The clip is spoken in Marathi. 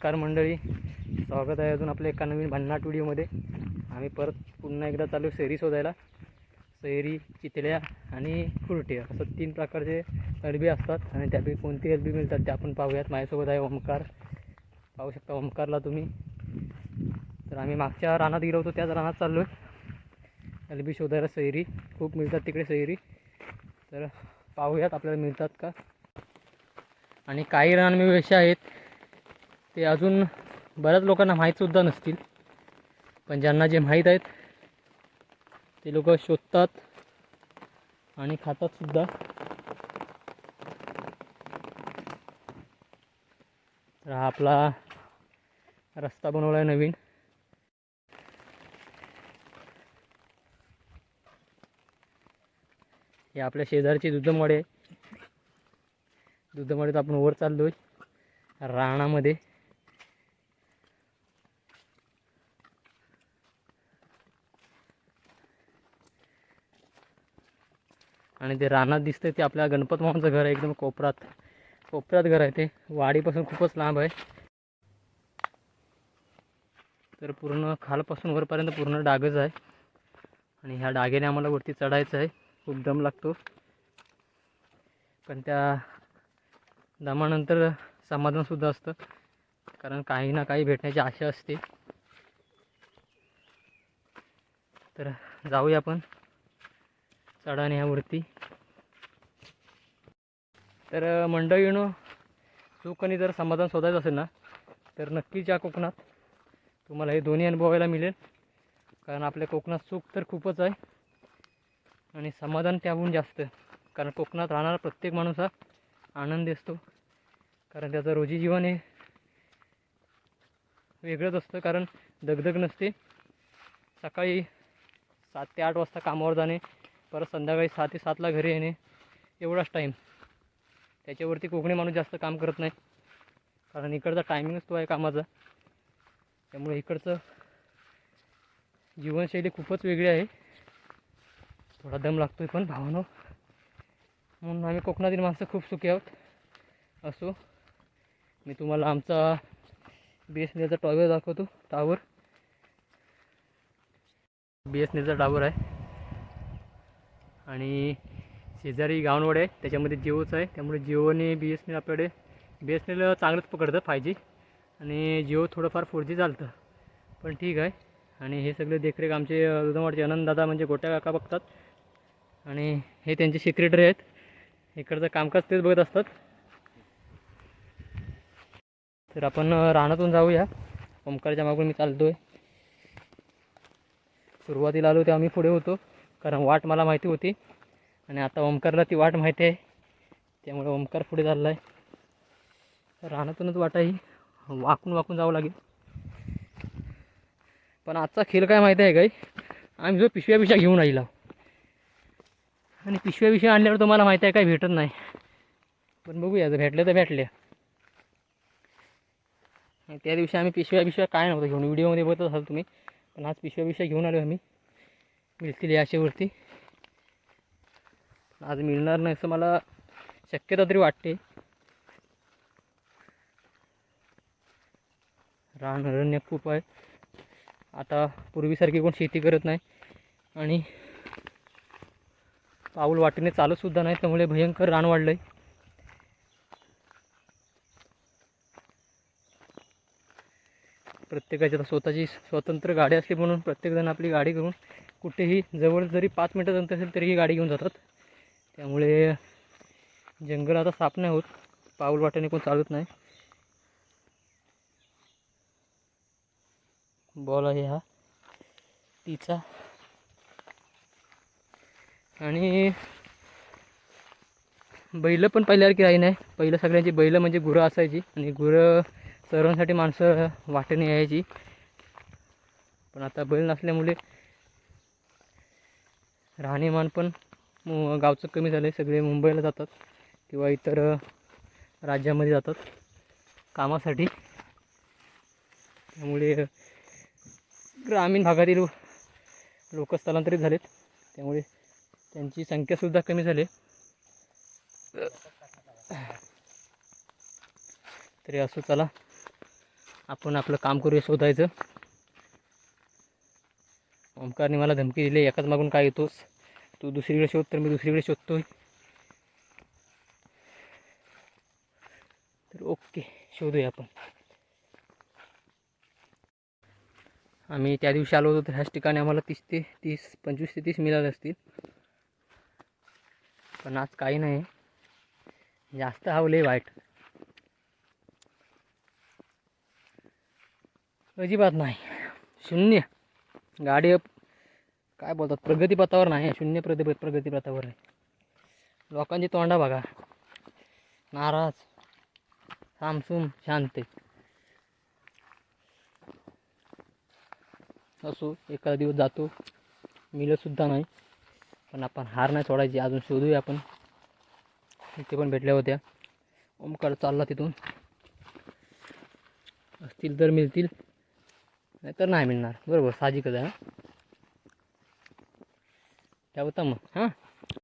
नमस्कार मंडळी, स्वागत आहे अजून आपल्या एका नवीन भन्नाट व्हिडिओमध्ये. आम्ही परत पुन्हा एकदा चालू सैरी शोधायला. सैरी, चितळ्या आणि खुरटे असं 3 प्रकारचे अरबी असतात आणि त्यापैकी कोणती अरबी मिळतात ते आपण पाहूयात. माझ्यासोबत आहे ओमकार, पाहू शकता ओमकारला तुम्ही. तर आम्ही मागच्या रानात गेलो होतो, त्याच रानात चाललो आहे अरबी शोधायला. सैरी खूप मिळतात तिकडे सैरी, तर पाहूयात आपल्याला मिळतात का. आणि काही रानमेवे असे आहेत ते अजून बऱ्याच लोकांना माहीतसुद्धा नसतील, पण ज्यांना जे माहीत आहेत ते लोक शोधतात आणि खातातसुद्धा. तर हा आपला रस्ता बनवला आहे नवीन. हे आपल्या शेजारची दुधमवाडी आहे. दुधमवाडीत आपण वर चाललो आहे रानामध्ये. आणि ते रानात दिसतंय ते आपल्या गणपत मामाचं घर आहे. एकदम कोपऱ्यात घर आहे ते, वाडीपासून खूपच लांब आहे. तर पूर्ण खालपासून वरपर्यंत पूर्ण डागच आहे आणि ह्या डागेने आम्हाला वरती चढायचं आहे. खूप दम लागतो, पण त्या दमानंतर समाधानसुद्धा असतं, कारण काही ना काही भेटण्याची आशा असते. तर जाऊया आपण चढाने ह्यावरती. तर मंडळीनो, सुख आणि जर समाधान शोधायचं असेल ना, तर नक्कीच या कोकणात तुम्हाला हे दोन्ही अनुभवायला मिळेल. कारण आपल्या कोकणात सुख तर खूपच आहे आणि समाधान त्याहून जास्त. कारण कोकणात राहणारा प्रत्येक माणूस हा आनंदी असतो, कारण त्याचं रोजी जीवन हे वेगळंच असतं. कारण दगदग नसते. सकाळी 7 ते 8 वाजता कामावर जाणे, परत संध्याकाळी 6 ते 7ला घरी येणे, एवढाच टाईम. त्याच्यावरती कोकणी माणूस जास्त काम करत नाही, कारण इकडचा टायमिंगच तो आहे कामाचा. त्यामुळे इकडचं जीवनशैली खूपच वेगळी आहे. थोडा दम लागतो आहे पण भावानो, म्हणून आम्ही कोकणातील माणसं खूप सुखी आहोत. असो, मी तुम्हाला आमचा BSNLचा टॉवर दाखवतो. BSNLचा टावर आहे आणि शेजारी गावनवाडी आहे, त्याच्यामध्ये जिओचं आहे. त्यामुळे जिओ आणि BSNL आपल्याकडे, BSNL चांगलंच पकडतं 5G आणि जिओ थोडंफार 4G चालतं, पण ठीक आहे. आणि हे सगळे देखरेख आमचे दुधमवाडीचे आनंददादा म्हणजे गोट्या काका बघतात आणि हे त्यांचे सेक्रेटरी आहेत. इकडचं कामकाज तेच बघत असतात. तर आपण रानातून जाऊया. ओमकारच्या मागून मी चालतो आहे. सुरुवातीला आलो तेव्हा मी पुढे होतो, कारण वाट मला माहिती होती आणि आता ओमकारला ती वाट माहिती आहे, त्यामुळे ओमकार पुढे चालला आहे. रानातूनच वाट आहे, वाकून जावं लागेल. पण आजचा खेळ काय माहिती आहे काय, आम्ही जो पिशव्या घेऊन आलो आणि पिशव्या आणल्यावर तुम्हाला माहिती आहे काय भेटत नाही. पण बघूया, जर भेटले तर भेटले. त्या दिवशी आम्ही पिशव्या काय नव्हतं घेऊन, व्हिडिओमध्ये बघत असाल तुम्ही, पण आज पिशव्या घेऊन आलो आम्ही. मिळतील या आशेवरती. आज मिळणार नाही असं मला शक्यता तरी वाटते. रान अरण्य खूप आहे आता, पूर्वीसारखी कोण शेती करत नाही आणि पाऊल वाटेने चालतसुद्धा नाही, त्यामुळे भयंकर रान वाढलं आहे. प्रत्येकाची आता स्वतःची स्वतंत्र गाडी असली म्हणून प्रत्येकजण आपली गाडी घेऊन कुठेही, जवळ जरी 5 मिनटात अंतर असेल तरीही गाडी घेऊन जातात. त्यामुळे जंगल आता साफ नाही होत, पाऊल वाटेने कोण चालत नाही. बॉल आहे हा तिचा. आणि बैलं पण पहिल्यासारखी राही नाही. पहिलं सगळ्यांची बैलं म्हणजे गुरं असायची आणि गुरं चरवण्यासाठी माणसं वाटेने यायची, पण आता बैल नसल्यामुळे राहणीमान पण गावचं कमी झालं आहे. सगळे मुंबईला जातात किंवा इतर राज्यामध्ये जातात कामासाठी. त्यामुळे ग्रामीण भागातील लोक स्थलांतरित झालेत, त्यामुळे त्यांची संख्यासुद्धा कमी झाली. तरी असो, चला आपण आपलं काम करूया शोधायचं. ओमकारने मला धमकी दिली, एकाच मागून काय येतोस तू, दुसरीकडे शोध. तर मी दुसरीकडे शोधतोय. तर ओके, शोधूया आपण. आम्ही त्या दिवशी आलो होतो तर ह्याच ठिकाणी आम्हाला 25 ते 30 मिळाले असतील. पण आज काही नाही, जास्त हवले वाईट, अजिबात नाही. शून्य. गाडी काय बोलतात, प्रगतीपथावर नाही, शून्य प्रगतीपथावर आहे. लोकांची तोंडा बघा, नाराज, सामसूम, शांत. असो, एखादा दिवस जातो, मिळतसुद्धा नाही. पण आपण हार नाही सोडायची, अजून शोधूया आपण. इथे पण भेटल्या होत्या. ओमकार चालला तिथून. असतील तर मिळतील, नाही तर नाही मिळणार. बरोबर, साहजिकच आहे. काय होता मग. हां.